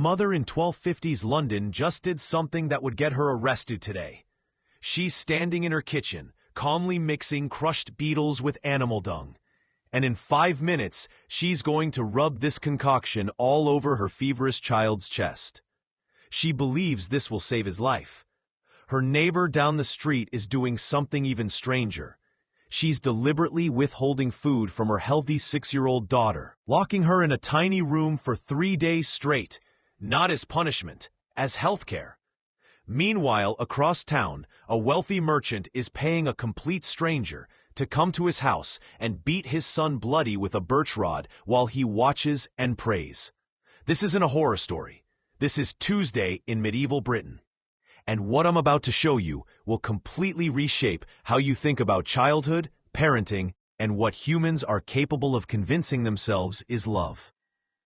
mother in 1250s London just did something that would get her arrested today. She's standing in her kitchen, calmly mixing crushed beetles with animal dung. And in 5 minutes, she's going to rub this concoction all over her feverish child's chest. She believes this will save his life. Her neighbor down the street is doing something even stranger. She's deliberately withholding food from her healthy 6-year-old daughter, locking her in a tiny room for 3 days straight, not as punishment, as healthcare. Meanwhile, across town, a wealthy merchant is paying a complete stranger to come to his house and beat his son bloody with a birch rod while he watches and prays. This isn't a horror story. This is Tuesday in medieval Britain. And what I'm about to show you will completely reshape how you think about childhood, parenting, and what humans are capable of convincing themselves is love.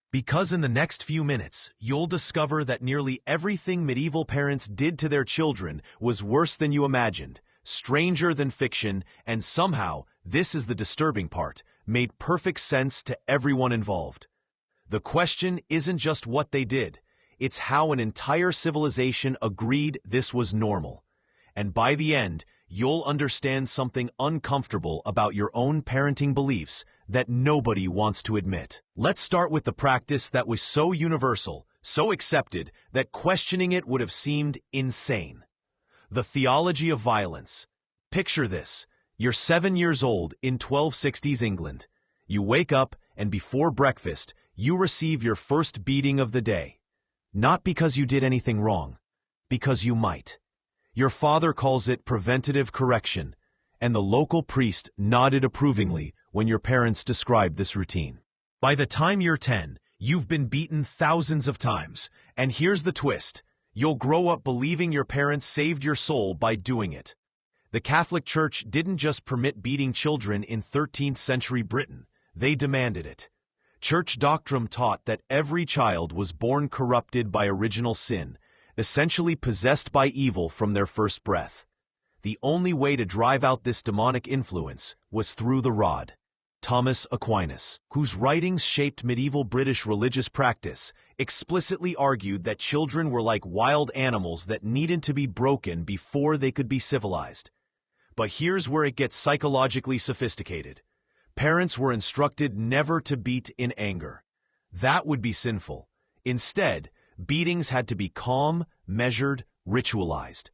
Because in the next few minutes, you'll discover that nearly everything medieval parents did to their children was worse than you imagined, stranger than fiction, and somehow, this is the disturbing part, made perfect sense to everyone involved. The question isn't just what they did. It's how an entire civilization agreed this was normal. And by the end, you'll understand something uncomfortable about your own parenting beliefs that nobody wants to admit. Let's start with the practice that was so universal, so accepted, that questioning it would have seemed insane. The theology of violence. Picture this. You're 7 years old in 1260s England. You wake up, and before breakfast, you receive your first beating of the day. Not because you did anything wrong, because you might. Your father calls it preventative correction, and the local priest nodded approvingly when your parents described this routine. By the time you're 10, you've been beaten thousands of times, and here's the twist. You'll grow up believing your parents saved your soul by doing it. The Catholic Church didn't just permit beating children in 13th century Britain, they demanded it. Church doctrine taught that every child was born corrupted by original sin, essentially possessed by evil from their first breath. The only way to drive out this demonic influence was through the rod. Thomas Aquinas, whose writings shaped medieval British religious practice, explicitly argued that children were like wild animals that needed to be broken before they could be civilized. But here's where it gets psychologically sophisticated. Parents were instructed never to beat in anger. That would be sinful. Instead, beatings had to be calm, measured, ritualized.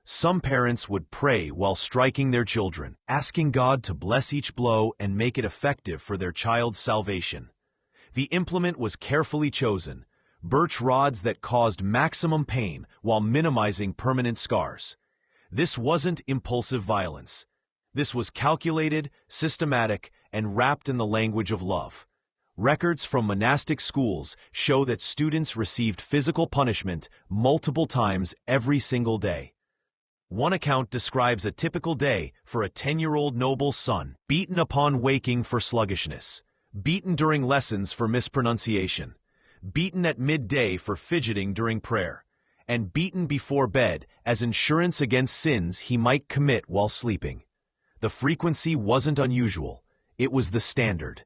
Some parents would pray while striking their children, asking God to bless each blow and make it effective for their child's salvation. The implement was carefully chosen, birch rods that caused maximum pain while minimizing permanent scars. This wasn't impulsive violence. This was calculated, systematic, and wrapped in the language of love. Records from monastic schools show that students received physical punishment multiple times every single day. One account describes a typical day for a 10-year-old noble's son, beaten upon waking for sluggishness, beaten during lessons for mispronunciation, beaten at midday for fidgeting during prayer, and beaten before bed as insurance against sins he might commit while sleeping. The frequency wasn't unusual. It was the standard.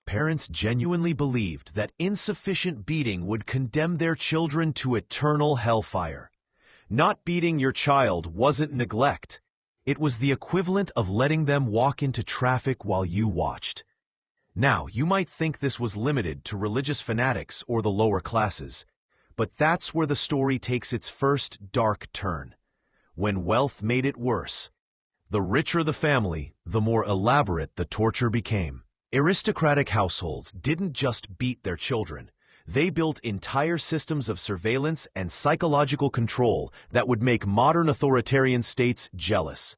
Parents genuinely believed that insufficient beating would condemn their children to eternal hellfire. Not beating your child wasn't neglect. It was the equivalent of letting them walk into traffic while you watched. Now, you might think this was limited to religious fanatics or the lower classes, but that's where the story takes its first dark turn. When wealth made it worse. The richer the family, the more elaborate the torture became. Aristocratic households didn't just beat their children. They built entire systems of surveillance and psychological control that would make modern authoritarian states jealous.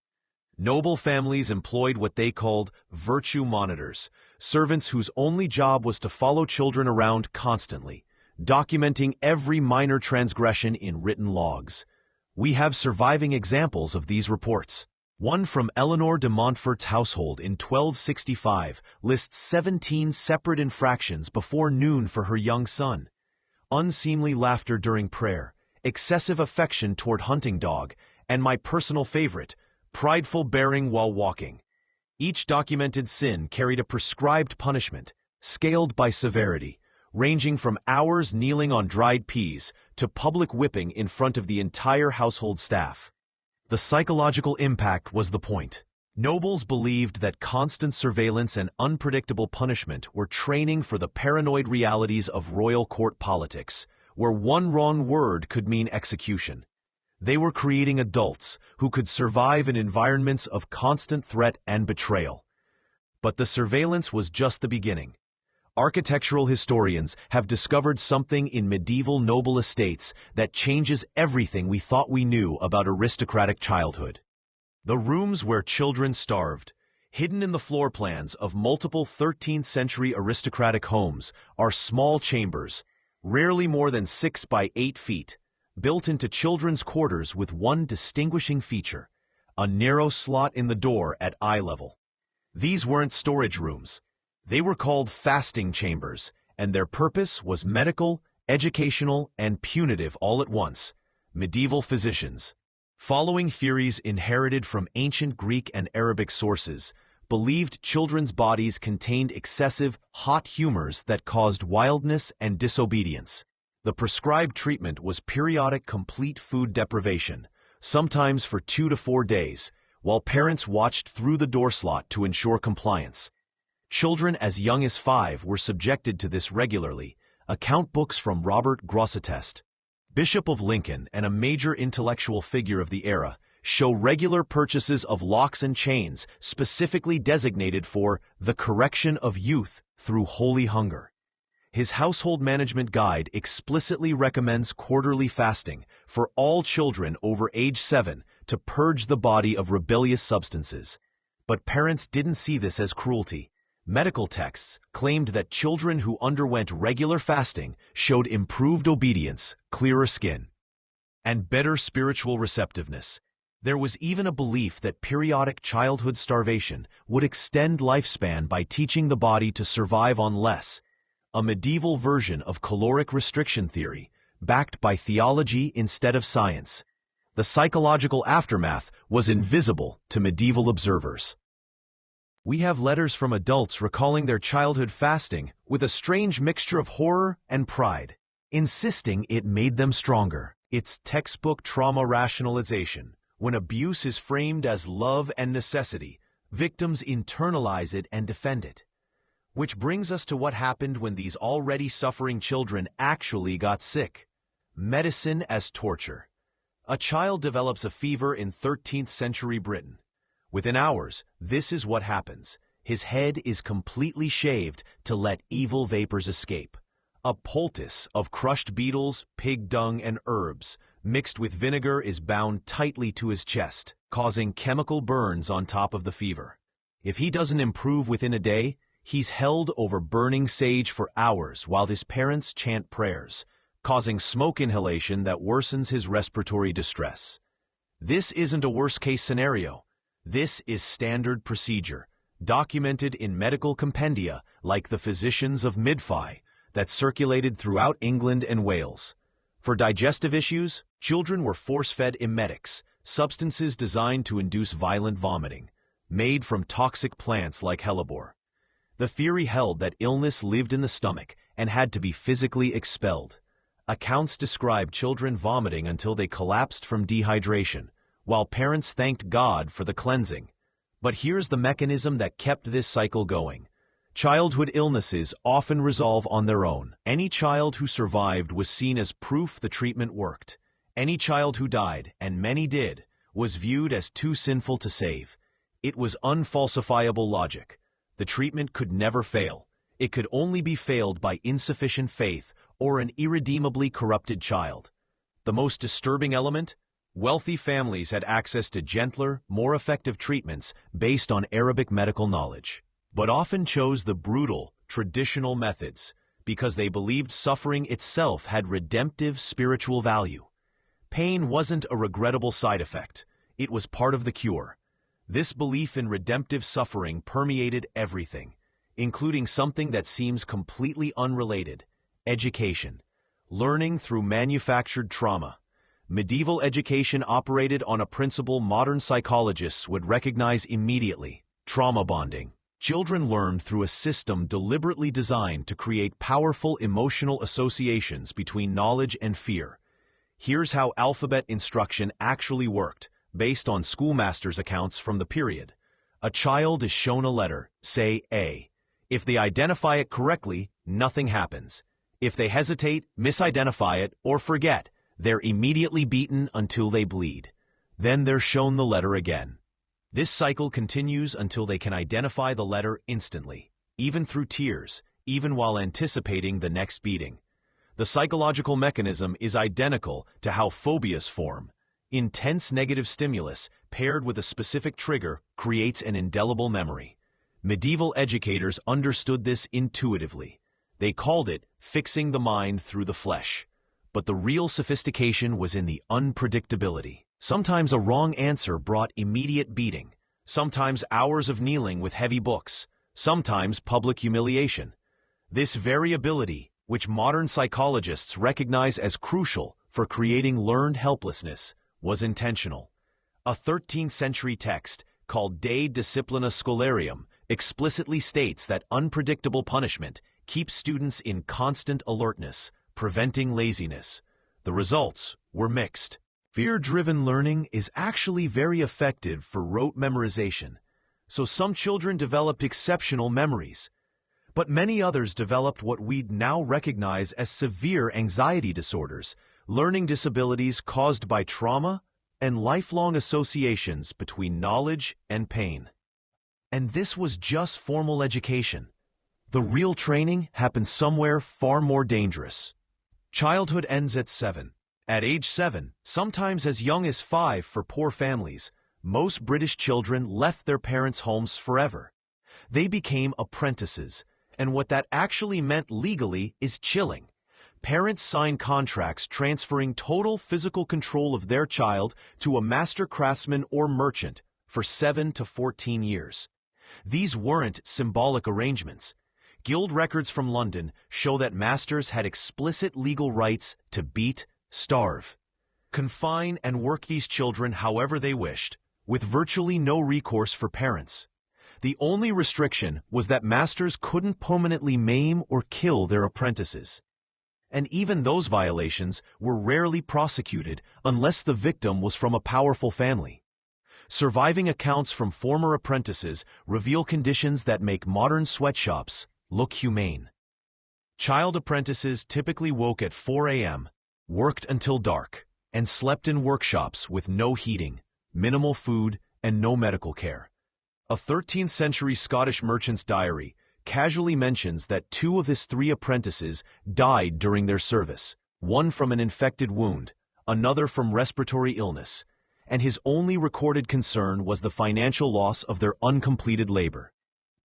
Noble families employed what they called virtue monitors, servants whose only job was to follow children around constantly, documenting every minor transgression in written logs. We have surviving examples of these reports. One from Eleanor de Montfort's household in 1265 lists 17 separate infractions before noon for her young son. Unseemly laughter during prayer, excessive affection toward hunting dog, and my personal favorite, prideful bearing while walking. Each documented sin carried a prescribed punishment, scaled by severity, ranging from hours kneeling on dried peas to public whipping in front of the entire household staff. The psychological impact was the point. Nobles believed that constant surveillance and unpredictable punishment were training for the paranoid realities of royal court politics, where one wrong word could mean execution. They were creating adults who could survive in environments of constant threat and betrayal. But the surveillance was just the beginning. Architectural historians have discovered something in medieval noble estates that changes everything we thought we knew about aristocratic childhood. The rooms where children starved, hidden in the floor plans of multiple 13th century aristocratic homes, are small chambers, rarely more than 6 by 8 feet, built into children's quarters with one distinguishing feature: a narrow slot in the door at eye level. These weren't storage rooms. They were called fasting chambers, and their purpose was medical, educational, and punitive all at once. Medieval physicians, following theories inherited from ancient Greek and Arabic sources, believed children's bodies contained excessive, hot humors that caused wildness and disobedience. The prescribed treatment was periodic complete food deprivation, sometimes for 2 to 4 days, while parents watched through the door slot to ensure compliance. Children as young as 5 were subjected to this regularly. Account books from Robert Grosseteste, Bishop of Lincoln and a major intellectual figure of the era, show regular purchases of locks and chains specifically designated for the correction of youth through holy hunger. His household management guide explicitly recommends quarterly fasting for all children over age 7 to purge the body of rebellious substances. But parents didn't see this as cruelty. Medical texts claimed that children who underwent regular fasting showed improved obedience, clearer skin, and better spiritual receptiveness. There was even a belief that periodic childhood starvation would extend lifespan by teaching the body to survive on less, a medieval version of caloric restriction theory, backed by theology instead of science. The psychological aftermath was invisible to medieval observers. We have letters from adults recalling their childhood fasting with a strange mixture of horror and pride, insisting it made them stronger. It's textbook trauma rationalization. When abuse is framed as love and necessity, victims internalize it and defend it. Which brings us to what happened when these already suffering children actually got sick. Medicine as torture. A child develops a fever in 13th century Britain. Within hours, this is what happens. His head is completely shaved to let evil vapors escape. A poultice of crushed beetles, pig dung, and herbs, mixed with vinegar, is bound tightly to his chest, causing chemical burns on top of the fever. If he doesn't improve within a day, he's held over burning sage for hours while his parents chant prayers, causing smoke inhalation that worsens his respiratory distress. This isn't a worst-case scenario. This is standard procedure, documented in medical compendia like the Physicians of Midfi that circulated throughout England and Wales. For digestive issues, children were force-fed emetics, substances designed to induce violent vomiting, made from toxic plants like hellebore. The theory held that illness lived in the stomach and had to be physically expelled. Accounts describe children vomiting until they collapsed from dehydration, while parents thanked God for the cleansing. But here's the mechanism that kept this cycle going. Childhood illnesses often resolve on their own. Any child who survived was seen as proof the treatment worked. Any child who died, and many did, was viewed as too sinful to save. It was unfalsifiable logic. The treatment could never fail. It could only be failed by insufficient faith or an irredeemably corrupted child. The most disturbing element? Wealthy families had access to gentler, more effective treatments based on Arabic medical knowledge, but often chose the brutal, traditional methods because they believed suffering itself had redemptive spiritual value. Pain wasn't a regrettable side effect. It was part of the cure. This belief in redemptive suffering permeated everything, including something that seems completely unrelated: education. Learning through manufactured trauma. Medieval education operated on a principle modern psychologists would recognize immediately: trauma bonding. Children learned through a system deliberately designed to create powerful emotional associations between knowledge and fear. Here's how alphabet instruction actually worked, based on schoolmasters' accounts from the period. A child is shown a letter, say A. If they identify it correctly, nothing happens. If they hesitate, misidentify it, or forget, they're immediately beaten until they bleed. Then they're shown the letter again. This cycle continues until they can identify the letter instantly, even through tears, even while anticipating the next beating. The psychological mechanism is identical to how phobias form. Intense negative stimulus, paired with a specific trigger, creates an indelible memory. Medieval educators understood this intuitively. They called it fixing the mind through the flesh. But the real sophistication was in the unpredictability. Sometimes a wrong answer brought immediate beating, sometimes hours of kneeling with heavy books, sometimes public humiliation. This variability, which modern psychologists recognize as crucial for creating learned helplessness, was intentional. A 13th century text called De Disciplina Scholarium explicitly states that unpredictable punishment keeps students in constant alertness, preventing laziness. The results were mixed. Fear-driven learning is actually very effective for rote memorization, so some children developed exceptional memories. But many others developed what we'd now recognize as severe anxiety disorders, learning disabilities caused by trauma, and lifelong associations between knowledge and pain. And this was just formal education. The real training happened somewhere far more dangerous. Childhood ends at 7. At age 7, sometimes as young as 5 for poor families, most British children left their parents' homes forever. They became apprentices, and what that actually meant legally is chilling. Parents sign contracts transferring total physical control of their child to a master craftsman or merchant for 7 to 14 years. These weren't symbolic arrangements. Guild records from London show that masters had explicit legal rights to beat, starve, confine, and work these children however they wished, with virtually no recourse for parents. The only restriction was that masters couldn't permanently maim or kill their apprentices. And even those violations were rarely prosecuted unless the victim was from a powerful family. Surviving accounts from former apprentices reveal conditions that make modern sweatshops look humane. Child apprentices typically woke at 4 a.m., worked until dark, and slept in workshops with no heating, minimal food, and no medical care. A 13th century Scottish merchant's diary casually mentions that 2 of his 3 apprentices died during their service, one from an infected wound, another from respiratory illness, and his only recorded concern was the financial loss of their uncompleted labor.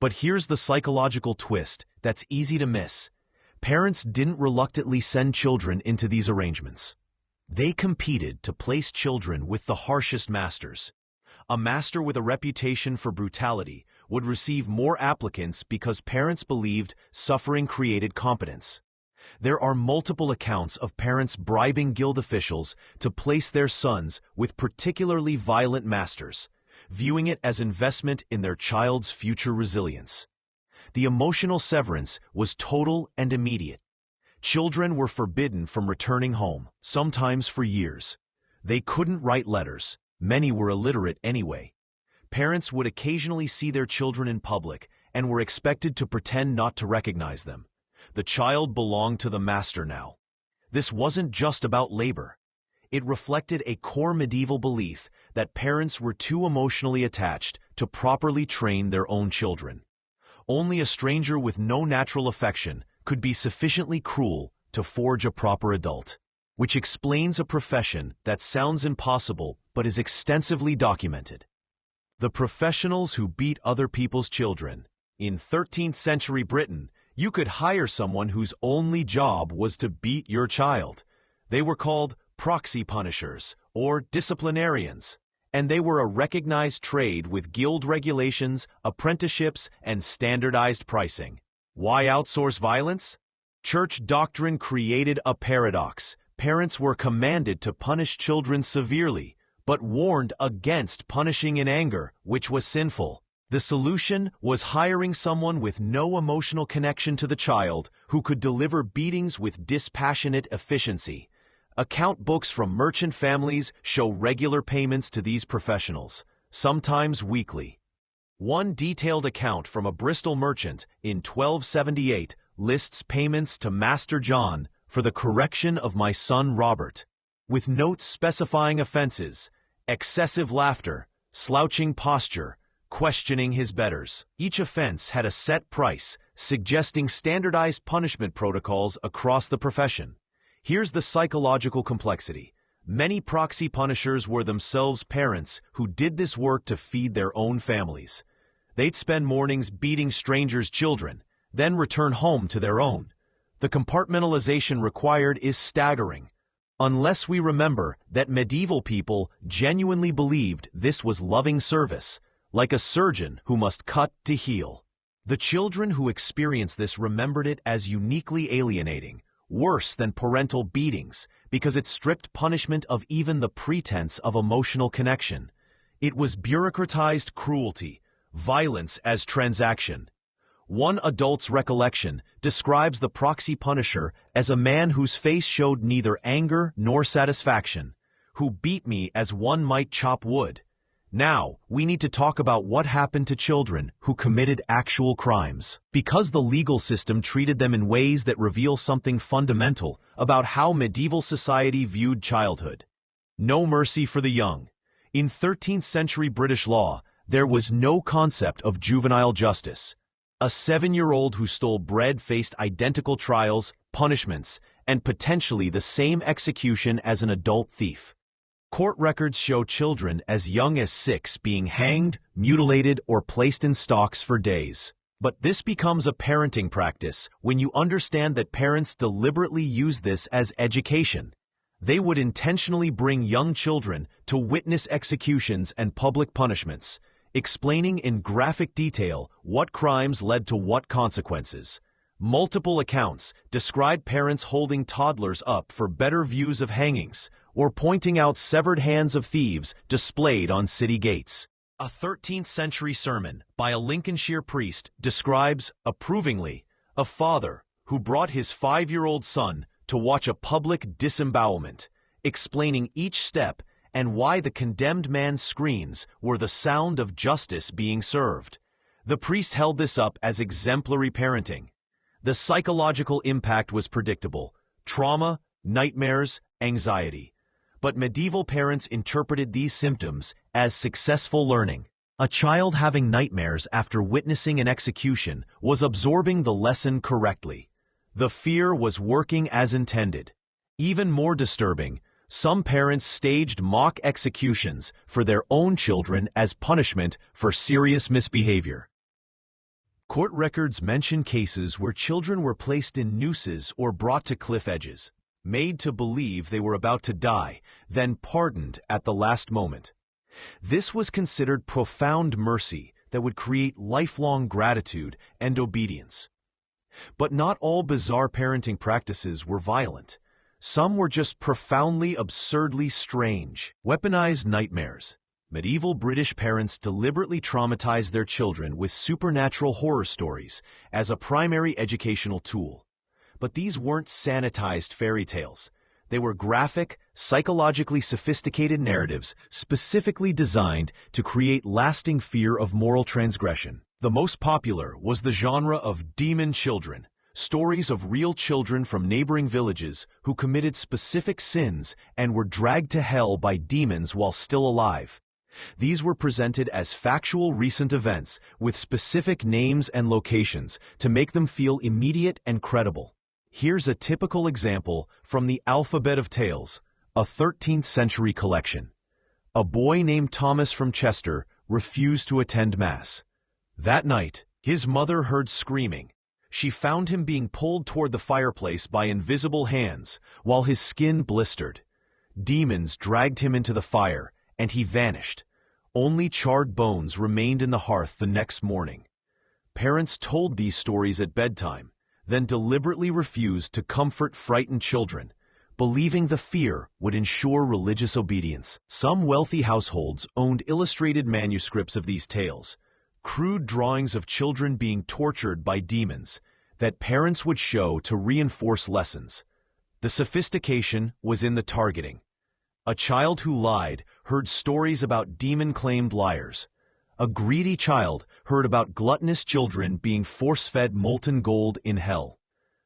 But here's the psychological twist that's easy to miss. Parents didn't reluctantly send children into these arrangements. They competed to place children with the harshest masters. A master with a reputation for brutality would receive more applicants because parents believed suffering created competence. There are multiple accounts of parents bribing guild officials to place their sons with particularly violent masters, viewing it as investment in their child's future resilience. The emotional severance was total and immediate. Children were forbidden from returning home, sometimes for years. They couldn't write letters. Many were illiterate anyway. Parents would occasionally see their children in public and were expected to pretend not to recognize them. The child belonged to the master now. This wasn't just about labor. It reflected a core medieval belief that parents were too emotionally attached to properly train their own children. Only a stranger with no natural affection could be sufficiently cruel to forge a proper adult, which explains a profession that sounds impossible but is extensively documented. The professionals who beat other people's children. In 13th century Britain, you could hire someone whose only job was to beat your child. They were called proxy punishers or disciplinarians, and they were a recognized trade with guild regulations, apprenticeships, and standardized pricing. Why outsource violence? Church doctrine created a paradox. Parents were commanded to punish children severely, but warned against punishing in anger, which was sinful. The solution was hiring someone with no emotional connection to the child who could deliver beatings with dispassionate efficiency. Account books from merchant families show regular payments to these professionals, sometimes weekly. One detailed account from a Bristol merchant in 1278 lists payments to Master John for the correction of my son Robert, with notes specifying offenses: excessive laughter, slouching posture, questioning his betters. Each offense had a set price, suggesting standardized punishment protocols across the profession. Here's the psychological complexity. Many proxy punishers were themselves parents who did this work to feed their own families. They'd spend mornings beating strangers' children, then return home to their own. The compartmentalization required is staggering, unless we remember that medieval people genuinely believed this was loving service, like a surgeon who must cut to heal. The children who experienced this remembered it as uniquely alienating, worse than parental beatings, because it stripped punishment of even the pretense of emotional connection. It was bureaucratized cruelty, violence as transaction. One adult's recollection describes the proxy punisher as a man whose face showed neither anger nor satisfaction, who beat me as one might chop wood. Now, we need to talk about what happened to children who committed actual crimes, because the legal system treated them in ways that reveal something fundamental about how medieval society viewed childhood. No mercy for the young. In 13th century British law, there was no concept of juvenile justice. A 7-year-old who stole bread faced identical trials, punishments, and potentially the same execution as an adult thief. Court records show children as young as 6 being hanged, mutilated, or placed in stocks for days. But this becomes a parenting practice when you understand that parents deliberately use this as education. They would intentionally bring young children to witness executions and public punishments, explaining in graphic detail what crimes led to what consequences. Multiple accounts describe parents holding toddlers up for better views of hangings, or pointing out severed hands of thieves displayed on city gates. A 13th century sermon by a Lincolnshire priest describes, approvingly, a father who brought his 5-year-old son to watch a public disembowelment, explaining each step and why the condemned man's screams were the sound of justice being served. The priest held this up as exemplary parenting. The psychological impact was predictable: trauma, nightmares, anxiety. But medieval parents interpreted these symptoms as successful learning. A child having nightmares after witnessing an execution was absorbing the lesson correctly. The fear was working as intended. Even more disturbing, some parents staged mock executions for their own children as punishment for serious misbehavior. Court records mention cases where children were placed in nooses or brought to cliff edges, made to believe they were about to die, then pardoned at the last moment. This was considered profound mercy that would create lifelong gratitude and obedience. But not all bizarre parenting practices were violent. Some were just profoundly, absurdly strange. Weaponized nightmares. Medieval British parents deliberately traumatized their children with supernatural horror stories as a primary educational tool. But these weren't sanitized fairy tales. They were graphic, psychologically sophisticated narratives specifically designed to create lasting fear of moral transgression. The most popular was the genre of demon children, stories of real children from neighboring villages who committed specific sins and were dragged to hell by demons while still alive. These were presented as factual recent events with specific names and locations to make them feel immediate and credible. Here's a typical example from the Alphabet of Tales, a 13th century collection. A boy named Thomas from Chester refused to attend Mass. That night, his mother heard screaming. She found him being pulled toward the fireplace by invisible hands while his skin blistered. Demons dragged him into the fire, and he vanished. Only charred bones remained in the hearth the next morning. Parents told these stories at bedtime, then deliberately refused to comfort frightened children, believing the fear would ensure religious obedience. Some wealthy households owned illustrated manuscripts of these tales, crude drawings of children being tortured by demons that parents would show to reinforce lessons. The sophistication was in the targeting. A child who lied heard stories about demon-claimed liars. A greedy child heard about gluttonous children being force-fed molten gold in hell.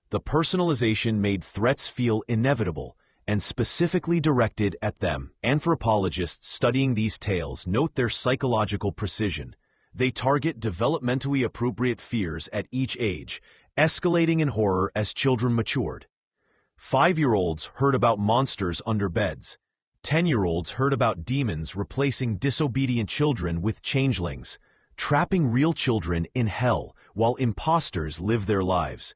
The personalization made threats feel inevitable and specifically directed at them. Anthropologists studying these tales note their psychological precision. They target developmentally appropriate fears at each age, escalating in horror as children matured. 5-year-olds heard about monsters under beds. 10-year-olds heard about demons replacing disobedient children with changelings, trapping real children in hell while imposters live their lives.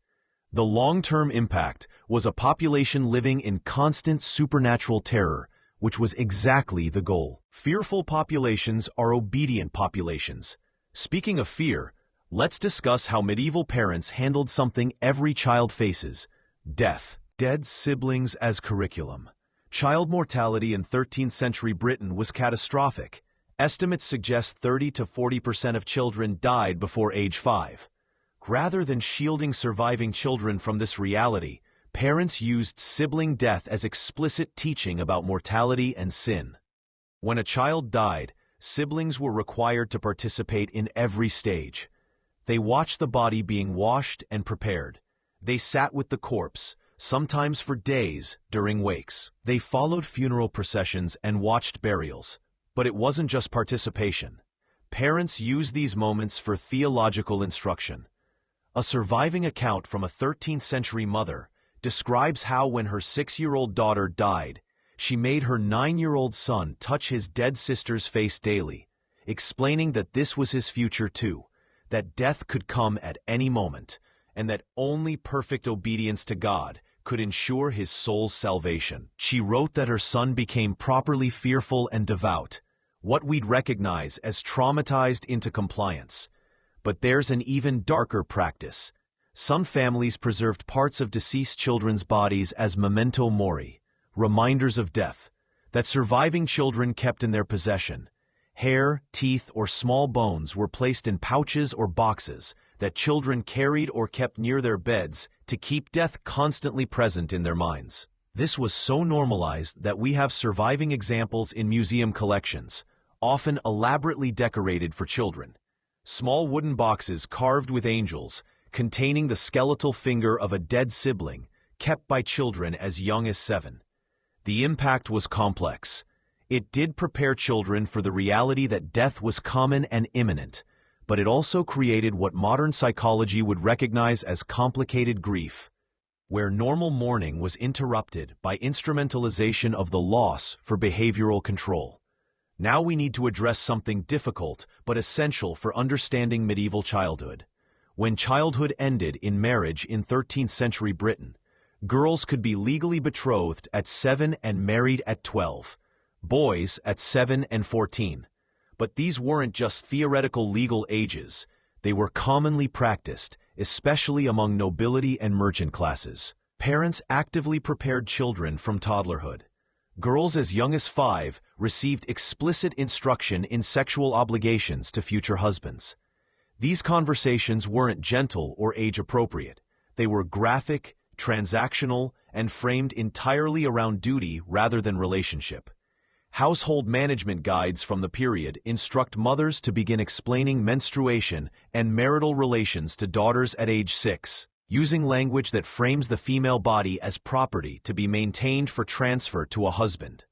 The long-term impact was a population living in constant supernatural terror, which was exactly the goal. Fearful populations are obedient populations. Speaking of fear, let's discuss how medieval parents handled something every child faces: death. Dead siblings as curriculum. Child mortality in 13th century Britain was catastrophic. Estimates suggest 30 to 40% of children died before age 5. Rather than shielding surviving children from this reality, parents used sibling death as explicit teaching about mortality and sin. When a child died, siblings were required to participate in every stage. They watched the body being washed and prepared. They sat with the corpse, sometimes for days, during wakes. They followed funeral processions and watched burials. But it wasn't just participation. Parents used these moments for theological instruction. A surviving account from a 13th century mother describes how when her 6-year-old daughter died, she made her 9-year-old son touch his dead sister's face daily, explaining that this was his future too, that death could come at any moment, and that only perfect obedience to God could ensure his soul's salvation. She wrote that her son became properly fearful and devout, what we'd recognize as traumatized into compliance. But there's an even darker practice. Some families preserved parts of deceased children's bodies as memento mori, reminders of death, that surviving children kept in their possession. Hair, teeth, or small bones were placed in pouches or boxes that children carried or kept near their beds to keep death constantly present in their minds. This was so normalized that we have surviving examples in museum collections, often elaborately decorated for children. Small wooden boxes carved with angels, containing the skeletal finger of a dead sibling, kept by children as young as 7. The impact was complex. It did prepare children for the reality that death was common and imminent, but it also created what modern psychology would recognize as complicated grief, where normal mourning was interrupted by instrumentalization of the loss for behavioral control. Now we need to address something difficult but essential for understanding medieval childhood. When childhood ended in marriage in 13th century Britain, girls could be legally betrothed at 7 and married at 12, boys at 7 and 14. But these weren't just theoretical legal ages. They were commonly practiced, especially among nobility and merchant classes. Parents actively prepared children from toddlerhood. Girls as young as 5 received explicit instruction in sexual obligations to future husbands. These conversations weren't gentle or age-appropriate. They were graphic, transactional, and framed entirely around duty rather than relationship. Household management guides from the period instruct mothers to begin explaining menstruation and marital relations to daughters at age 6, using language that frames the female body as property to be maintained for transfer to a husband.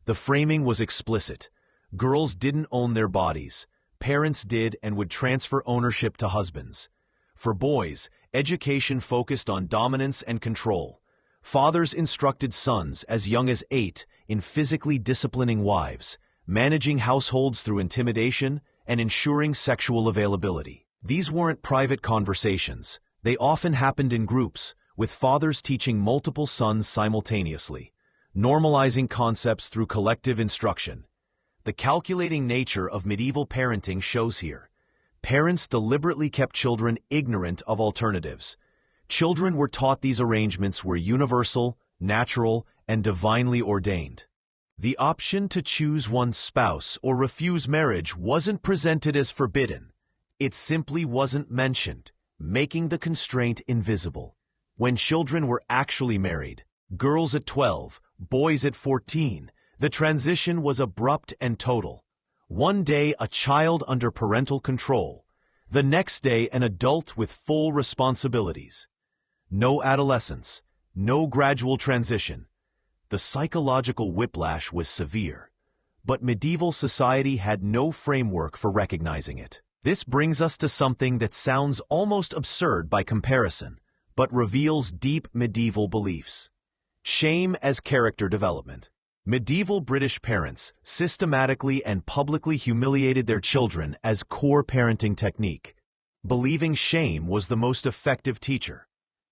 The framing was explicit. Girls didn't own their bodies. Parents did and would transfer ownership to husbands. For boys, education focused on dominance and control. Fathers instructed sons as young as 8 in physically disciplining wives, managing households through intimidation, and ensuring sexual availability. These weren't private conversations. They often happened in groups, with fathers teaching multiple sons simultaneously, normalizing concepts through collective instruction. The calculating nature of medieval parenting shows here. Parents deliberately kept children ignorant of alternatives. Children were taught these arrangements were universal, natural, and divinely ordained. The option to choose one's spouse or refuse marriage wasn't presented as forbidden. It simply wasn't mentioned, making the constraint invisible. When children were actually married, girls at 12, boys at 14, the transition was abrupt and total. One day a child under parental control, the next day an adult with full responsibilities. No adolescence, no gradual transition. The psychological whiplash was severe, but medieval society had no framework for recognizing it. This brings us to something that sounds almost absurd by comparison, but reveals deep medieval beliefs. Shame as character development. Medieval British parents systematically and publicly humiliated their children as core parenting technique, believing shame was the most effective teacher.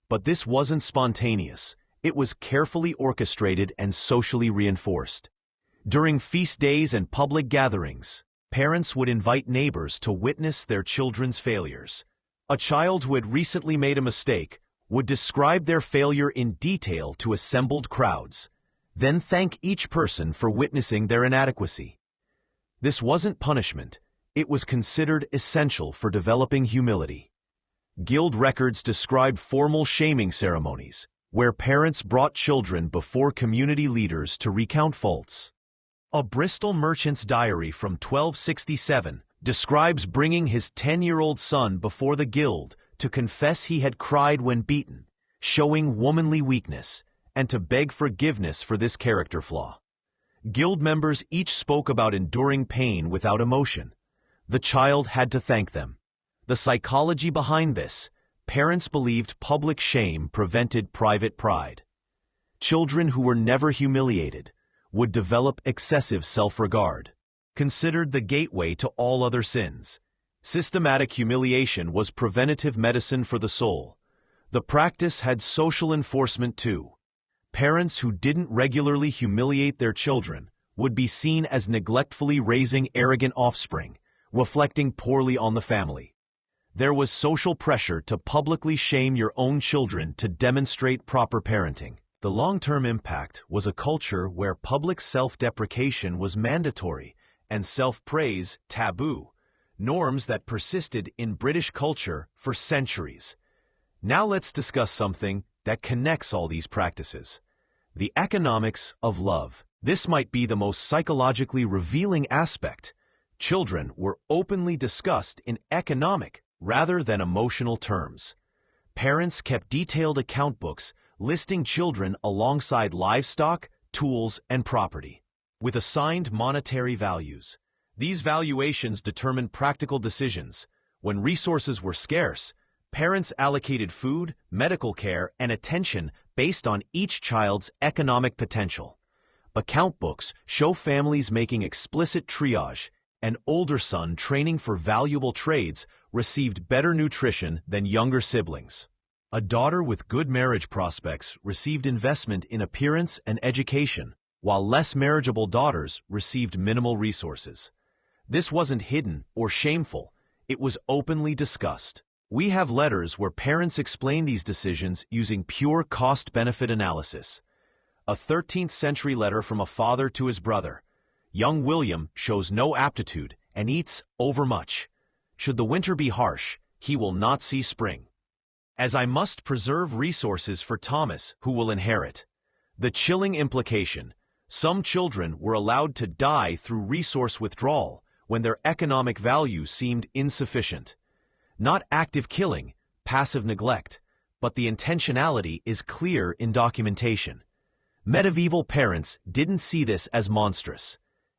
But this wasn't spontaneous. It was carefully orchestrated and socially reinforced. During feast days and public gatherings, parents would invite neighbors to witness their children's failures. A child who had recently made a mistake would describe their failure in detail to assembled crowds, then thank each person for witnessing their inadequacy. This wasn't punishment. It was considered essential for developing humility. Guild records describe formal shaming ceremonies, where parents brought children before community leaders to recount faults. A Bristol merchant's diary from 1267 describes bringing his 10-year-old son before the guild to confess he had cried when beaten, showing womanly weakness, and to beg forgiveness for this character flaw. Guild members each spoke about enduring pain without emotion. The child had to thank them. The psychology behind this: parents believed public shame prevented private pride. Children who were never humiliated would develop excessive self-regard, considered the gateway to all other sins. Systematic humiliation was preventative medicine for the soul. The practice had social enforcement too. Parents who didn't regularly humiliate their children would be seen as neglectfully raising arrogant offspring, reflecting poorly on the family. There was social pressure to publicly shame your own children to demonstrate proper parenting. The long-term impact was a culture where public self-deprecation was mandatory and self-praise taboo, norms that persisted in British culture for centuries. Now let's discuss something that connects all these practices: the economics of love. This might be the most psychologically revealing aspect. Children were openly discussed in economic rather than emotional terms. Parents kept detailed account books listing children alongside livestock, tools, and property, with assigned monetary values. These valuations determined practical decisions. When resources were scarce, parents allocated food, medical care, and attention based on each child's economic potential. Account books show families making explicit triage. An older son training for valuable trades received better nutrition than younger siblings. A daughter with good marriage prospects received investment in appearance and education, while less marriageable daughters received minimal resources. This wasn't hidden or shameful. It was openly discussed. We have letters where parents explain these decisions using pure cost-benefit analysis. A 13th century letter from a father to his brother. Young William shows no aptitude and eats overmuch. Should the winter be harsh, he will not see spring. As I must preserve resources for Thomas, who will inherit. The chilling implication: some children were allowed to die through resource withdrawal when their economic value seemed insufficient. Not active killing, passive neglect, but the intentionality is clear in documentation. Medieval parents didn't see this as monstrous.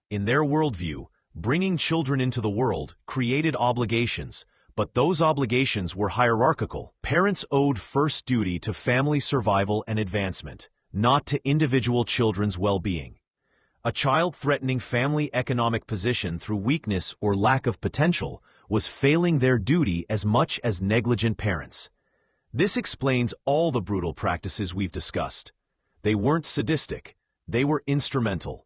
In their worldview, bringing children into the world created obligations, but those obligations were hierarchical. Parents owed first duty to family survival and advancement, not to individual children's well-being. A child threatening family economic position through weakness or lack of potential was failing their duty as much as negligent parents. This explains all the brutal practices we've discussed. They weren't sadistic, they were instrumental.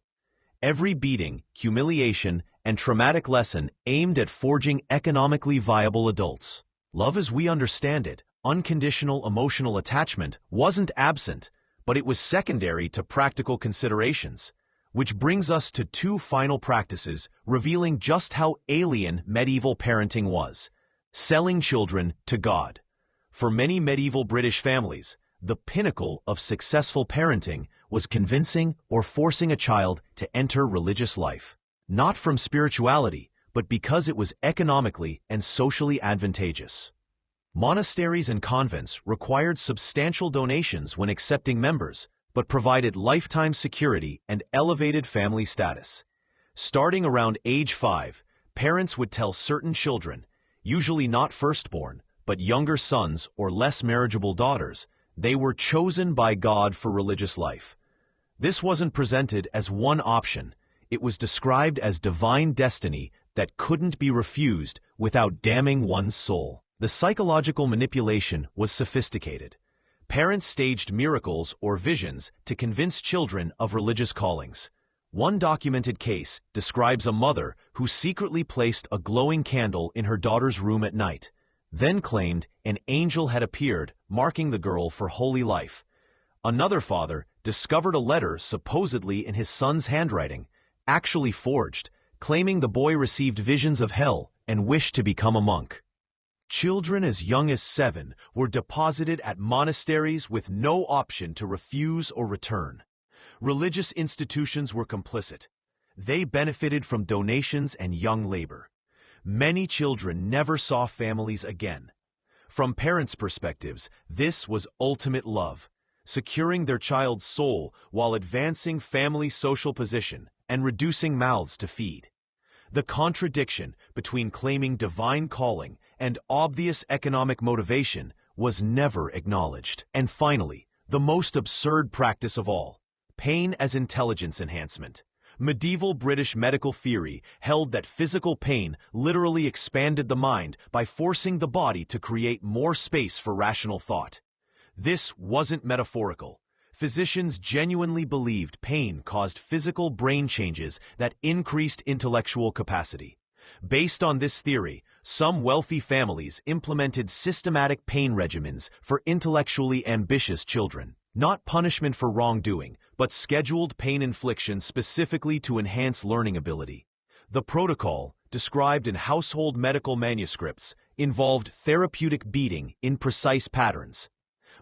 Every beating, humiliation, and traumatic lesson aimed at forging economically viable adults. Love as we understand it, unconditional emotional attachment, wasn't absent, but it was secondary to practical considerations. Which brings us to two final practices revealing just how alien medieval parenting was: Selling children to God. For many medieval British families, the pinnacle of successful parenting was convincing or forcing a child to enter religious life. Not from spirituality, but because it was economically and socially advantageous. Monasteries and convents required substantial donations when accepting members, but provided lifetime security and elevated family status. Starting around age 5, parents would tell certain children, usually not firstborn, but younger sons or less marriageable daughters, they were chosen by God for religious life. This wasn't presented as one option. It was described as divine destiny that couldn't be refused without damning one's soul. The psychological manipulation was sophisticated. Parents staged miracles or visions to convince children of religious callings. One documented case describes a mother who secretly placed a glowing candle in her daughter's room at night, then claimed an angel had appeared, marking the girl for holy life. Another father discovered a letter supposedly in his son's handwriting, actually forged, claiming the boy received visions of hell and wished to become a monk. Children as young as 7 were deposited at monasteries with no option to refuse or return. Religious institutions were complicit. They benefited from donations and young labor. Many children never saw families again. From parents' perspectives, this was ultimate love, securing their child's soul while advancing family social position and reducing mouths to feed. The contradiction between claiming divine calling and obvious economic motivation was never acknowledged. And finally, the most absurd practice of all, pain as intelligence enhancement. Medieval British medical theory held that physical pain literally expanded the mind by forcing the body to create more space for rational thought. This wasn't metaphorical. Physicians genuinely believed pain caused physical brain changes that increased intellectual capacity. Based on this theory, some wealthy families implemented systematic pain regimens for intellectually ambitious children. Not punishment for wrongdoing, but scheduled pain infliction specifically to enhance learning ability. The protocol, described in household medical manuscripts, involved therapeutic beating in precise patterns.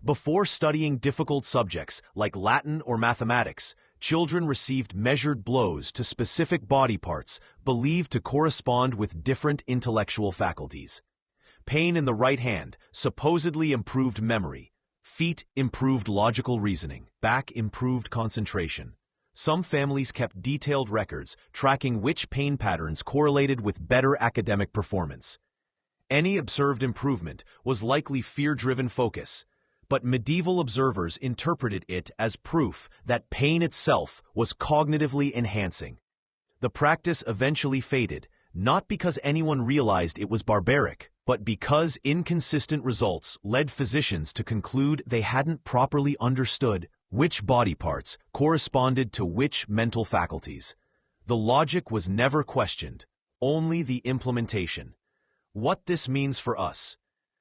Before studying difficult subjects like Latin or mathematics, children received measured blows to specific body parts believed to correspond with different intellectual faculties. Pain in the right hand supposedly improved memory. Feet improved logical reasoning. Back improved concentration. Some families kept detailed records tracking which pain patterns correlated with better academic performance. Any observed improvement was likely fear-driven focus, but medieval observers interpreted it as proof that pain itself was cognitively enhancing. The practice eventually faded, not because anyone realized it was barbaric, but because inconsistent results led physicians to conclude they hadn't properly understood which body parts corresponded to which mental faculties. The logic was never questioned, only the implementation. What this means for us.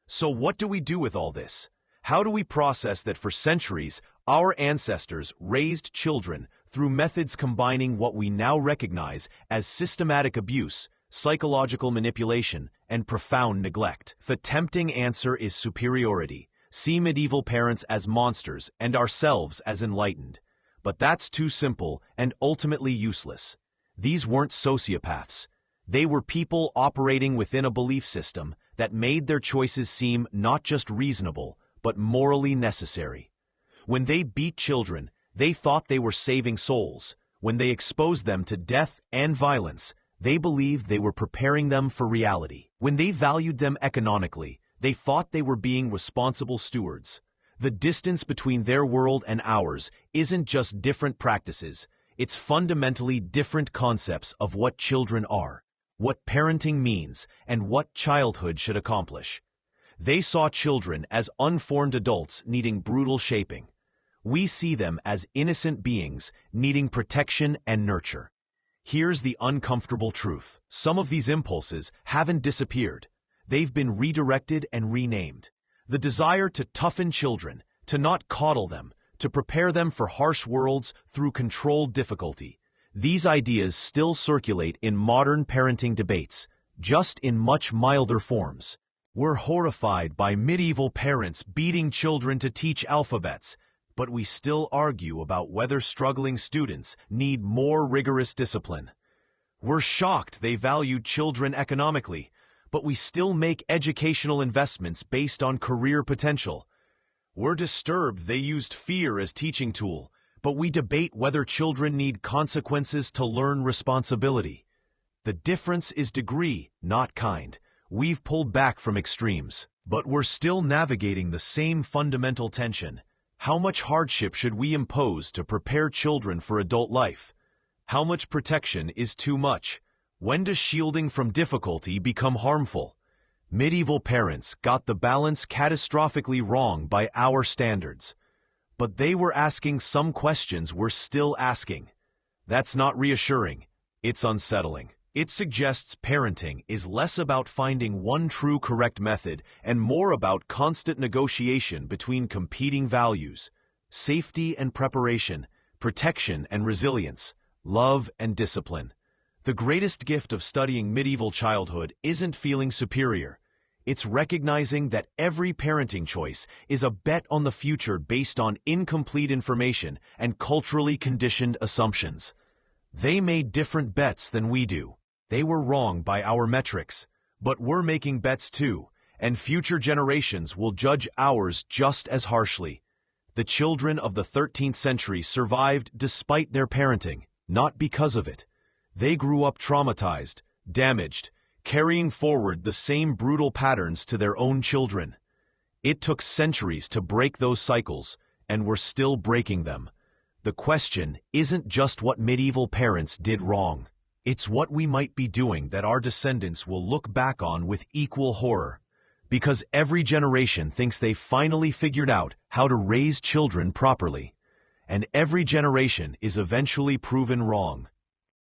So what do we do with all this? How do we process that for centuries, our ancestors raised children through methods combining what we now recognize as systematic abuse, psychological manipulation, and profound neglect? The tempting answer is superiority. See medieval parents as monsters and ourselves as enlightened. But that's too simple and ultimately useless. These weren't sociopaths. They were people operating within a belief system that made their choices seem not just reasonable, but morally necessary. When they beat children, they thought they were saving souls. When they exposed them to death and violence, they believed they were preparing them for reality. When they valued them economically, they thought they were being responsible stewards. The distance between their world and ours isn't just different practices, it's fundamentally different concepts of what children are, what parenting means, and what childhood should accomplish. They saw children as unformed adults needing brutal shaping. We see them as innocent beings needing protection and nurture. Here's the uncomfortable truth. Some of these impulses haven't disappeared. They've been redirected and renamed. The desire to toughen children, to not coddle them, to prepare them for harsh worlds through controlled difficulty. These ideas still circulate in modern parenting debates, just in much milder forms. We're horrified by medieval parents beating children to teach alphabets, but we still argue about whether struggling students need more rigorous discipline. We're shocked they value children economically, but we still make educational investments based on career potential. We're disturbed they used fear as teaching tool, but we debate whether children need consequences to learn responsibility. The difference is degree, not kind. We've pulled back from extremes, but we're still navigating the same fundamental tension. How much hardship should we impose to prepare children for adult life? How much protection is too much? When does shielding from difficulty become harmful? Medieval parents got the balance catastrophically wrong by our standards. But they were asking some questions we're still asking. That's not reassuring. It's unsettling. It suggests parenting is less about finding one true correct method and more about constant negotiation between competing values: safety and preparation, protection and resilience, love and discipline. The greatest gift of studying medieval childhood isn't feeling superior. It's recognizing that every parenting choice is a bet on the future based on incomplete information and culturally conditioned assumptions. They made different bets than we do. They were wrong by our metrics, but we're making bets too, and future generations will judge ours just as harshly. The children of the 13th century survived despite their parenting, not because of it. They grew up traumatized, damaged, carrying forward the same brutal patterns to their own children. It took centuries to break those cycles, and we're still breaking them. The question isn't just what medieval parents did wrong. It's what we might be doing that our descendants will look back on with equal horror. Because every generation thinks they've finally figured out how to raise children properly. And every generation is eventually proven wrong.